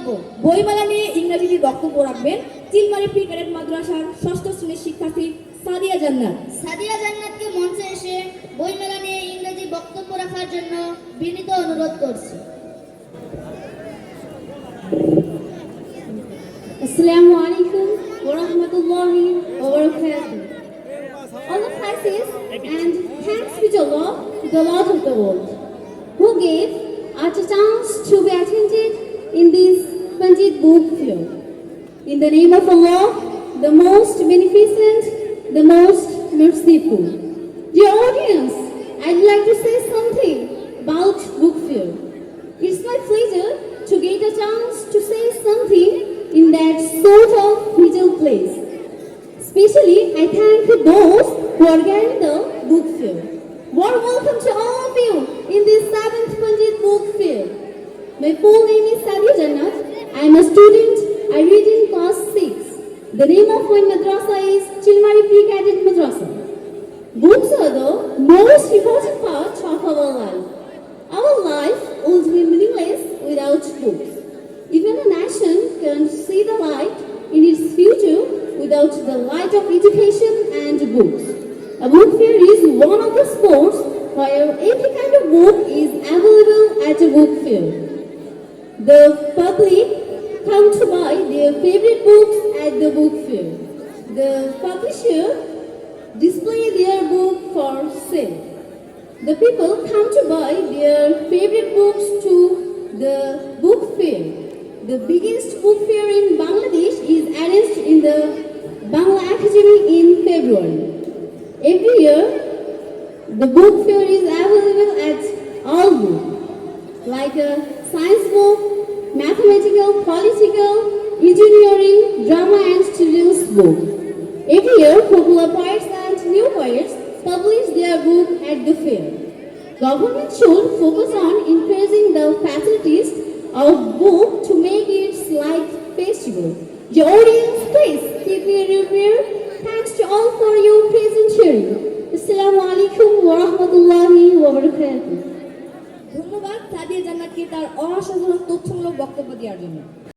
বক্তব্য। বইমেলা নিয়ে ইংরেজিতে বক্তব্য রাখবেন চিলমারি প্রি ক্যাডেট মাদ্রাসার ষষ্ঠ শ্রেণীর শিক্ষার্থী সাদিয়া জান্নাত। সাদিয়া জান্নাতকে মঞ্চে এসে বইমেলা নিয়ে ইংরেজি বক্তব্য রাখার জন্য বিনীত অনুরোধ করছি। Assalamu alaikum wa rahmatullahi wa barakatuh. All the praises and thanks be to Allah, the Lord of the world, who gave us a chance to be attended in this Panjit book fair. In the name of Allah, the most beneficent, the most merciful. Dear audience, I'd like to say something about book fair. It's my pleasure to get a chance to say something in that sort of vital place. Especially, I thank those who organized the book fair. Warm welcome to all of you in this 7th Panjit book fair. My full name is Sadia Jannat. I am a student. I read in class 6. The name of my madrasa is Chilmari Pre-Cadet Madrasa. Books are the most important part of our life. Our life would be meaningless without books. Even a nation can't see the light in its future without the light of education and books. A book fair is one of the sports where every kind of book is available at a book fair. The public come to buy their favorite books at the book fair. The publisher display their book for sale. The people come to buy their favorite books to the book fair. The biggest book fair in Bangladesh is arranged in the Bangla Academy in February. Every year, the book fair is available at all books, like a science book, mathematical, political, engineering, drama and children's book. Every year, popular poets and new poets publish their book at the fair. Government should focus on increasing the facilities of book to make it like festival. The audience, please keep your review. Thanks to all for your present sharing. Assalamu alaikum wa rahmatullahi wa barakatuh. ধন্যবাদ সাদিয়া জান্নাতকে তার অসাধারণ তথ্যমূলক বক্তব্য দেওয়ার জন্য।